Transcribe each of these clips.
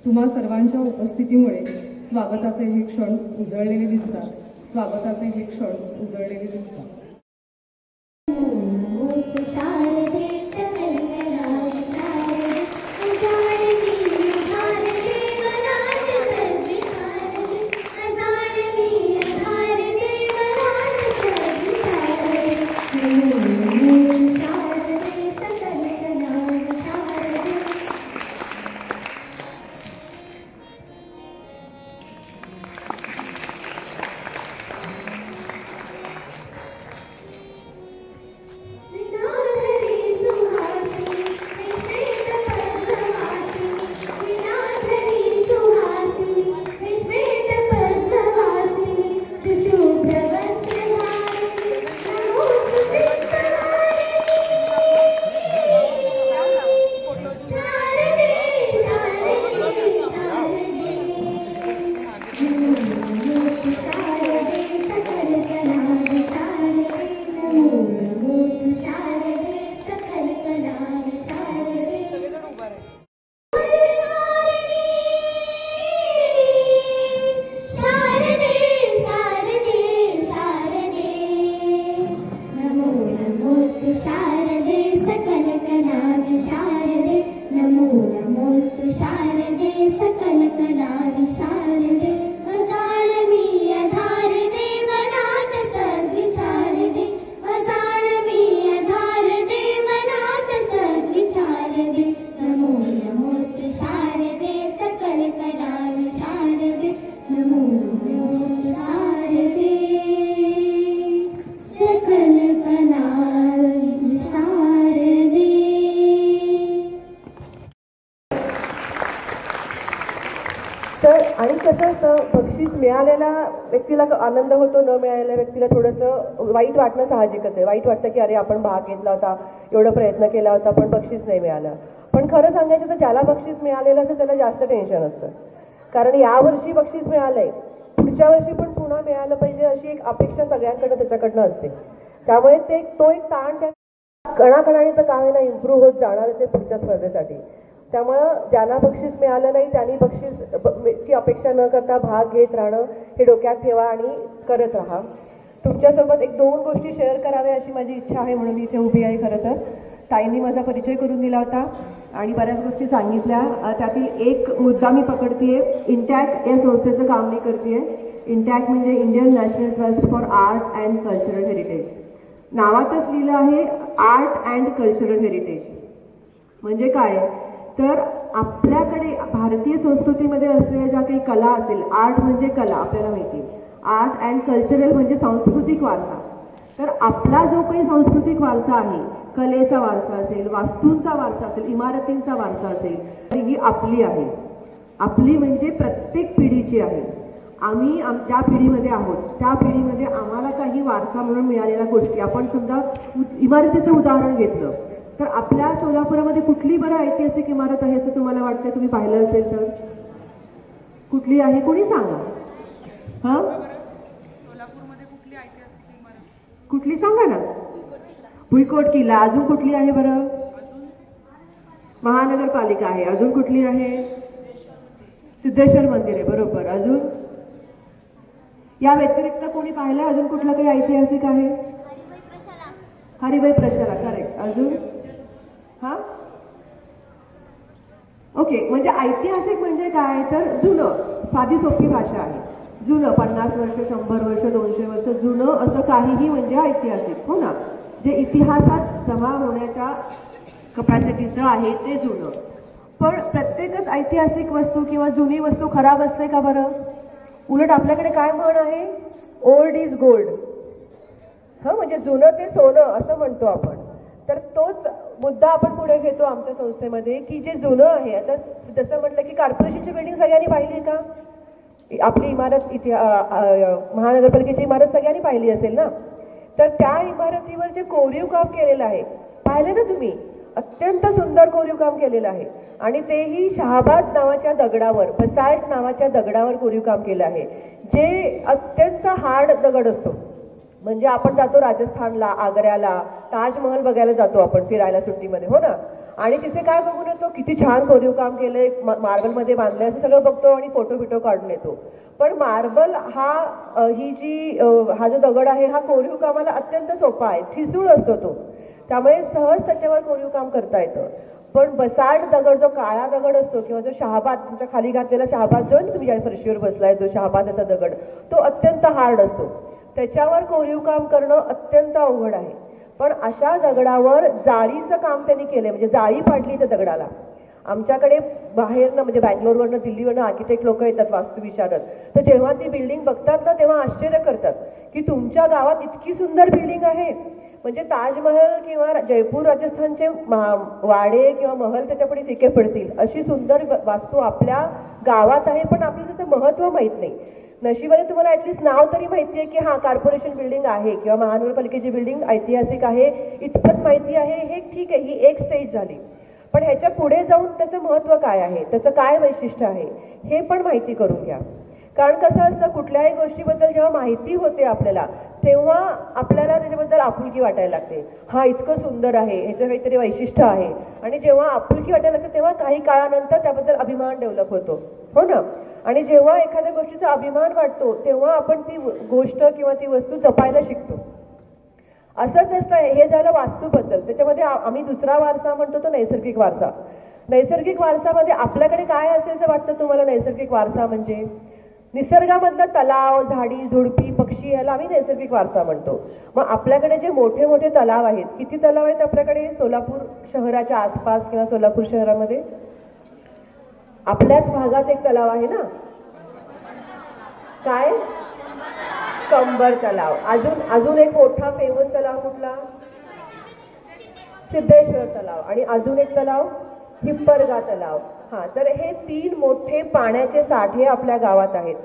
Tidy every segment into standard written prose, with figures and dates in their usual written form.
तुम्हा सर्वांच्या उपस्थितीमुळे स्वागताचे हे क्षण उजळलेले दिसतात. स्वागताचे हे क्षण उजळलेले दिसतात. आणि कसं असतं, बक्षीस मिळालेल्या व्यक्तीला आनंद होतो, न मिळालेल्या व्यक्तीला थोडंसं वाईट वाटणं साहजिकच आहे. वाईट वाटतं की अरे आपण भाग घेतला होता, एवढा प्रयत्न केला होता, पण बक्षीस नाही मिळालं. पण खरं सांगायचं तर ज्याला बक्षीस मिळालेलं असतं त्याला जास्त टेन्शन असतं, कारण यावर्षी बक्षीस मिळालंय, पुढच्या वर्षी पण पुन्हा मिळालं पाहिजे अशी एक अपेक्षा सगळ्यांकडनं त्याच्याकडनं असते. त्यामुळे तो एक ताण त्या कणाकणाने तर काय ना इम्प्रूव्ह होत जाणार आहे पुढच्या स्पर्धेसाठी. त्यामुळं ज्यांना बक्षीस मिळालं नाही त्यांनी बक्षीसची अपेक्षा न करता भाग घेत राहणं हे डोक्यात ठेवा आणि करत राहा. तुमच्यासोबत 1-2 गोष्टी शेअर कराव्या अशी माझी इच्छा आहे, म्हणून मी इथे उभी आहे. खरं तर ताईंनी माझा परिचय करून दिला होता आणि बऱ्याच गोष्टी सांगितल्या. त्यातील एक मुद्दा मी पकडतीये, इंटॅक्ट या संस्थेचं काम मी करतेय. इंटॅक्ट म्हणजे Indian national trust for art and cultural heritage. नावातच लिहिलं आहे आर्ट अँड कल्चरल हेरिटेज. म्हणजे काय तर आपल्याकडे भारतीय संस्कृतीमध्ये असलेल्या ज्या काही कला असेल, आर्ट म्हणजे कला आपल्याला माहिती, आर्ट अँड कल्चरल म्हणजे सांस्कृतिक वारसा. तर आपला जो काही सांस्कृतिक वारसा आहे, कलेचा वारसा असेल, वास्तूंचा वारसा असेल, इमारतींचा वारसा असेल, तर ही आपली आहे. आपली म्हणजे प्रत्येक पिढीची आहे. आम्ही ज्या पिढीमध्ये आहोत त्या पिढीमध्ये आम्हाला काही वारसा म्हणून मिळालेल्या गोष्टी, आपण समजा इमारतीचं उदाहरण घेतलं तर आपल्या सोलापुरामध्ये कुठली बरं ऐतिहासिक इमारत आहे असं तुम्हाला वाटतं? तुम्ही पाहिलं असेल तर कुठली आहे, कोणी सांगा. हा, सोलापूरमध्ये कुठली ऐतिहासिक इमारत? कुठली सांगा ना. भुईकोट किल्ला. अजून कुठली आहे बरं? महानगरपालिका आहे. अजून कुठली आहे? सिद्धेश्वर मंदिर आहे. बरोबर. अजून या व्यतिरिक्त कोणी पाहिलं अजून कुठलं काही ऐतिहासिक आहे? हरिभाई प्रशाला. करेक्ट. अजून हा, ओके. म्हणजे ऐतिहासिक म्हणजे काय तर जुनं, साधी सोपी भाषा आहे. जुनं 50 वर्ष, 100 वर्ष, 200 वर्ष जुनं असं काहीही म्हणजे ऐतिहासिक. हो ना, जे इतिहासात जमा होण्याच्या कपॅसिटीचं आहे ते जुनं. पण प्रत्येकच ऐतिहासिक वस्तू किंवा जुनी वस्तू खराब असते का बरं? उलट आपल्याकडे काय म्हण आहे, ओल्ड इज गोल्ड. हा, म्हणजे जुनं ते सोनं असं म्हणतो आपण. तर तोच मुद्दा आपण पुढे घेतो आमच्या संस्थेमध्ये की जे जुनं आहे, आता जसं म्हटलं की कॉर्पोरेशनची बिल्डिंग सगळ्यांनी पाहिली का? आपली इमारत महानगरपालिकेची इमारत सगळ्यांनी पाहिली असेल ना. तर त्या इमारतीवर जे कोरीव काम केलेलं आहे पाहिलं ना तुम्ही, अत्यंत सुंदर कोरीव काम केलेलं आहे. आणि तेही शहाबाद नावाच्या दगडावर, बसाल्ट नावाच्या दगडावर कोरीव काम केलं आहे, जे अत्यंत हार्ड दगड असतो. म्हणजे आपण जातो राजस्थानला, आग्र्याला, ताजमहल बघायला जातो आपण फिरायला सुट्टीमध्ये, हो ना. आणि तिथे काय बघून येतो, किती छान कोरीव काम केलंय, मार्बलमध्ये बांधलंय असं सगळं बघतो आणि फोटो बिटो काढून येतो. पण मार्बल हा हा जो दगड आहे हा कोरीव कामाला अत्यंत सोपा आहे, ठिसूळ असतो तो, त्यामुळे सहज त्याच्यावर कोरीव काम करता येतं. पण बसाड दगड, जो काळा दगड असतो किंवा जो शहाबाद, तुमच्या खाली घातलेला शहाबाद जो तुम्ही ज्या फरशीवर बसलाय, जो शहाबादाचा दगड, तो अत्यंत हार्ड असतो. त्याच्यावर कोरीव काम करणं अत्यंत अवघड आहे. पण अशा दगडावर जाळीचं काम त्यांनी केलंय, म्हणजे जाळी पाडली त्या दगडाला. आमच्याकडे बाहेरनं म्हणजे बँगलोरवरनं, दिल्लीवरनं आर्किटेक्ट लोक येतात वास्तुविशारद, तर जेव्हा ती बिल्डिंग बघतात ना तेव्हा आश्चर्य करतात की तुमच्या गावात इतकी सुंदर बिल्डिंग आहे. म्हणजे ताजमहल किंवा जयपूर राजस्थानचे वाडे किंवा महल त्याच्यापुढे फिके पडतील अशी सुंदर वास्तू आपल्या गावात आहे, पण आपल्याला त्याचं महत्त्व माहीत नाही. नशिबाने तुम्हाला ॲटलिस्ट नाव तरी माहिती आहे की हा कॉर्पोरेशन बिल्डिंग आहे किंवा महानगरपालिकेची बिल्डिंग ऐतिहासिक आहे, इतपत माहिती आहे. हे ठीक आहे, ही एक स्टेज झाली. पण ह्याच्या पुढे जाऊन त्याचं महत्त्व काय आहे, त्याचं काय वैशिष्ट्य आहे हे पण माहिती करून घ्या. कारण कसं असतं, कुठल्याही गोष्टीबद्दल जेव्हा माहिती होते आपल्याला तेव्हा आपल्याला त्याच्याबद्दल आपुलकी वाटायला लागते. हा इतकं सुंदर आहे, ह्याचं काहीतरी वैशिष्ट्य आहे. आणि जेव्हा आपुलकी वाटायला लागते तेव्हा काही काळानंतर त्याबद्दल अभिमान डेव्हलप होतो, हो ना. आणि जेव्हा एखाद्या गोष्टीचा अभिमान वाटतो तेव्हा आपण ती गोष्ट किंवा ती वस्तू जपायला शिकतो. असंच असतं. हे झालं वास्तूबद्दल. त्याच्यामध्ये आम्ही दुसरा वारसा म्हणतो तो नैसर्गिक वारसा. नैसर्गिक वारसामध्ये आपल्याकडे काय असेल असं वाटतं तुम्हाला? नैसर्गिक वारसा म्हणजे निसर्गामधला तलाव, झाडी, झुडपी, पक्षी, याला आम्ही नैसर्गिक वारसा म्हणतो. मग आपल्याकडे जे मोठे मोठे तलाव आहेत, किती तलाव आहेत आपल्याकडे सोलापूर शहराच्या आसपास किंवा सोलापूर शहरामध्ये? आपल्याच भागात एक तलाव आहे ना, काय? कंबर तलाव. अजून एक मोठा फेमस तलाव कुठला? सिद्धेश्वर तलाव. आणि अजून एक तलाव हिप्परगा तलाव. हा, तर हे 3 मोठे पाण्याचे साठे आपल्या गावात आहेत.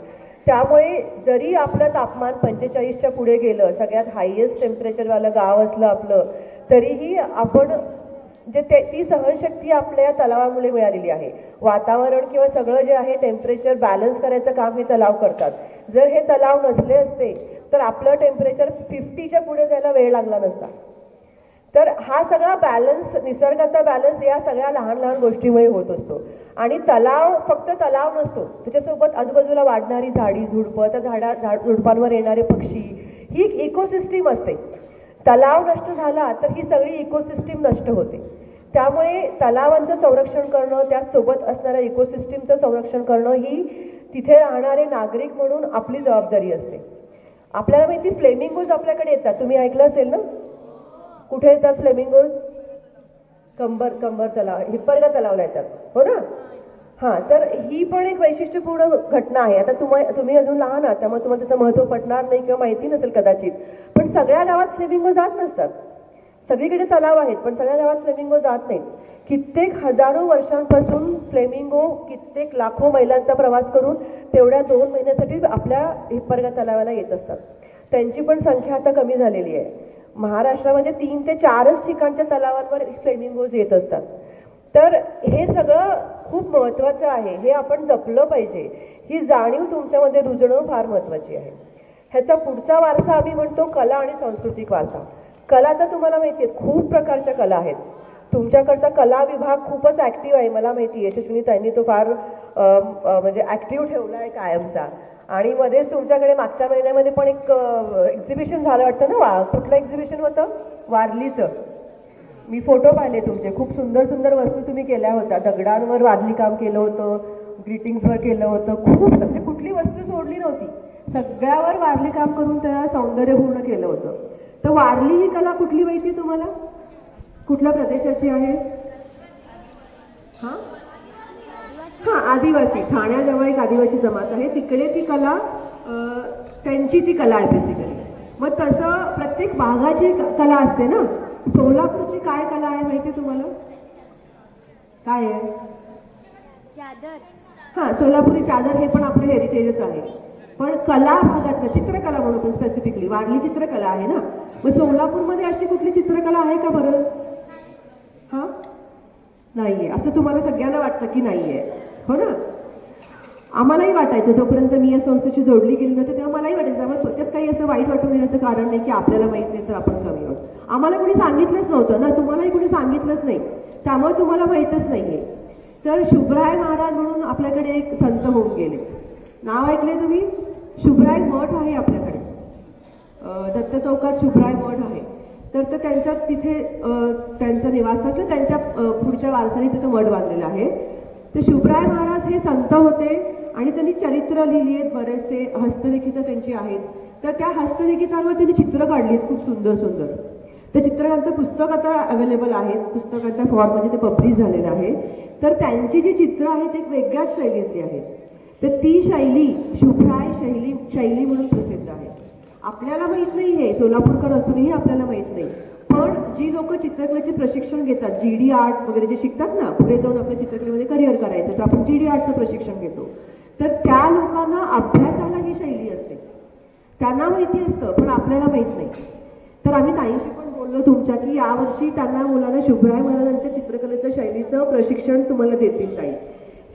त्यामुळे जरी आपलं तापमान 45च्या पुढे गेलं, सगळ्यात हायेस्ट टेम्परेचरवालं गाव असलं आपलं, तरीही आपण ती सहनशक्ती आपल्या या तलावामुळे मिळालेली आहे. वातावरण किंवा सगळं जे आहे टेम्परेचर बॅलन्स करायचं काम हे तलाव करतात. जर हे तलाव नसले असते तर आपलं टेम्परेचर 50च्या पुढे जायला वेळ लागला नसता. तर हा सगळा बॅलन्स, निसर्गाचा बॅलन्स या सगळ्या लहान लहान गोष्टीमुळे होत असतो. आणि तलाव फक्त तलाव नसतो, त्याच्यासोबत आजूबाजूला वाढणारी झाडी झुडपं, त्या झुडपांवर येणारे पक्षी, ही एक इकोसिस्टीम असते. तलाव नष्ट झाला तर ही सगळी इकोसिस्टीम नष्ट होते. त्यामुळे तलावांचं संरक्षण करणं, त्यासोबत असणाऱ्या इकोसिस्टीमचं संरक्षण करणं ही तिथे राहणारे नागरिक म्हणून आपली जबाबदारी असते. आपल्याला माहिती, फ्लेमिंगोज आपल्याकडे येतात, तुम्ही ऐकलं असेल ना? कुठे येतात फ्लेमिंगोज? कंबर तलाव, हिप्परगा तलावला येतात, हो ना. हां, तर ही पण एक वैशिष्ट्यपूर्ण घटना आहे. आता तुम्ही अजून लहान आहात त्यामुळे तुम्हाला त्याचं महत्त्व पटणार नाही किंवा माहिती नसेल कदाचित. पण सगळ्या गावात फ्लेमिंगो जात नसतात. सगळीकडे तलाव आहेत पण सगळ्या गावात फ्लेमिंगो जात नाहीत. कित्येक हजारो वर्षांपासून फ्लेमिंगो कित्येक लाखो मैलांचा प्रवास करून तेवढ्या 2 महिन्यासाठी आपल्या हिप्परगा तलावाला येत असतात. त्यांची पण संख्या आता कमी झालेली आहे. महाराष्ट्रामध्ये 3 ते 4च ठिकाणच्या तलावांवर फ्लेमिंगोज येत असतात. तर हे सगळं खूप महत्त्वाचं आहे, हे आपण जपलं पाहिजे. ही जाणीव तुमच्यामध्ये रुजणं फार महत्त्वाची आहे. ह्याचा पुढचा वारसा आम्ही म्हणतो कला आणि सांस्कृतिक वारसा. कला तर तुम्हाला माहिती आहे, खूप प्रकारच्या कला आहेत. तुमच्याकडचा कला विभाग खूपच ॲक्टिव्ह आहे, मला माहिती आहे. यशस्विनी ताईंनी तो फार म्हणजे ॲक्टिव्ह ठेवला आहे कायमचा. आणि मध्येच तुमच्याकडे मागच्या महिन्यामध्ये पण एक एक्झिबिशन झालं वाटतं ना. कुठलं एक्झिबिशन होतं? वारलीचं. मी फोटो पाहिले तुमचे, खूप सुंदर सुंदर वस्तू तुम्ही केल्या होत्या. दगडांवर वारली काम केलं होतं, ग्रीटिंग्सवर केलं होतं. खूप म्हणजे कुठली वस्तू सोडली नव्हती, सगळ्यावर वारली काम करून त्याला सौंदर्यपूर्ण केलं होतं. तर वारली ही कला कुठली माहिती तुम्हाला? कुठल्या प्रदेशाची आहे? हां हां, आदिवासी. ठाण्याजवळ एक आदिवासी जमात आहे, तिकडे ती कला, त्यांची ती कला आहे बेसिकली. मग तसं प्रत्येक भागाची कला असते ना. सोलापूरची काय कला आहे माहिती तुम्हाला? काय आहे? चादर. हां, सोलापुरी चादर हे पण आपलं हेरिटेजच आहे. पण कला भागातलं चित्रकला म्हणून स्पेसिफिकली वारली चित्रकला आहे ना. मग सोलापूरमध्ये अशी कुठली चित्रकला आहे का बरं? हां, नाहीये. असं तुम्हाला सगळ्यांना वाटतं की नाहीये, हो ना. आम्हालाही वाटायचं, जोपर्यंत मी या संस्थेशी जोडली गेली नव्हती तेव्हा मलाही वाटायचं. त्यामुळे त्यात काही असं वाईट वाटून घेण्याचं कारण नाही की आपल्याला माहित नाही तर आपण कमी आहोत. आम्हाला कोणी सांगितलंच नव्हतं ना, तुम्हालाही कोणी सांगितलंच नाही, त्यामुळे तुम्हाला माहीतच नाहीये. तर शुभराय महाराज म्हणून आपल्याकडे एक संत होऊन गेले. नाव ऐकले तुम्ही? शुभराय मठ आहे आपल्याकडे, दत्त चौकात शुभराय मठ आहे. तर त्यांच्या तिथे त्यांचं निवासस्थान, त्यांच्या पुढच्या वारसाने तिथं मठ बांधलेलं आहे. तर शुभराय महाराज हे संत होते आणि त्यांनी चरित्र लिहिली आहेत, बरेचसे हस्तलिखितं त्यांची आहेत. तर त्या हस्तलिखितांवर त्यांनी चित्र काढली आहेत खूप सुंदर सुंदर. त्या चित्रांचं पुस्तक आता अवेलेबल आहेत, पुस्तकाच्या फॉर्ममध्ये ते पब्लिश झालेलं आहे. तर त्यांची जी चित्र आहेत एक वेगळ्याच शैलीतली आहेत. तर ती शैली शुभराय शैली म्हणून प्रसिद्ध आहे. आपल्याला माहित नाही हे, सोलापूरकर असूनही आपल्याला माहित नाही. पण जी लोक चित्रकलेचे प्रशिक्षण घेतात, GD आर्ट वगैरे जे शिकतात ना, पुढे जाऊन आपल्या चित्रकलेमध्ये करिअर करायचं, तर आपण GD आर्टचं प्रशिक्षण घेतो. तर त्या लोकांना अभ्यासाला ही शैली असते, त्यांना माहिती असतं, पण आपल्याला माहित नाही. तर आम्ही ताईंशी पण बोललो तुमच्या की यावर्षी त्यांना मुलांना शुभराय महाराजांच्या चित्रकलेच्या शैलीचं प्रशिक्षण तुम्हाला देतील ताई.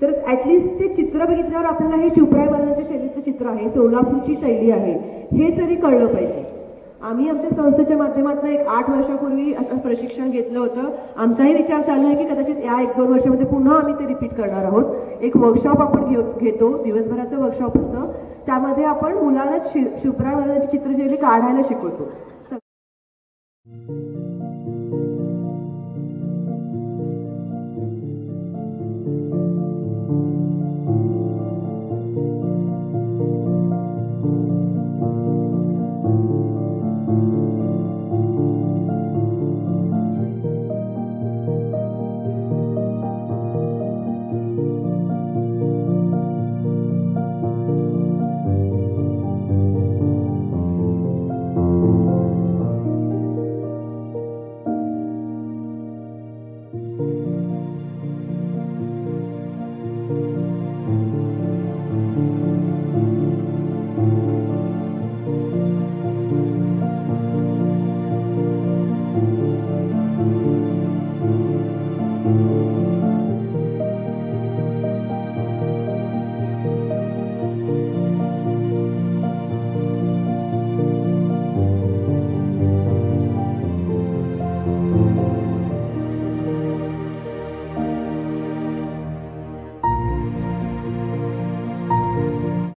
तर ऍटलिस्ट ते चित्र बघितल्यावर आपल्याला हे शुभराय महाराजांच्या शैलीचं चित्र आहे, सोलापूरची शैली आहे, हे तरी कळलं पाहिजे. आम्ही आमच्या संस्थेच्या माध्यमातून एक 8 वर्षापूर्वी असं प्रशिक्षण घेतलं होतं. आमचाही विचार चालू आहे की कदाचित या 1-2 वर्षामध्ये पुन्हा आम्ही ते रिपीट करणार आहोत. एक वर्कशॉप आपण घेतो, दिवसभराचं वर्कशॉप असतं, त्यामध्ये आपण मुलांना शुभराय महाराजांची चित्रशैली काढायला शिकवतो.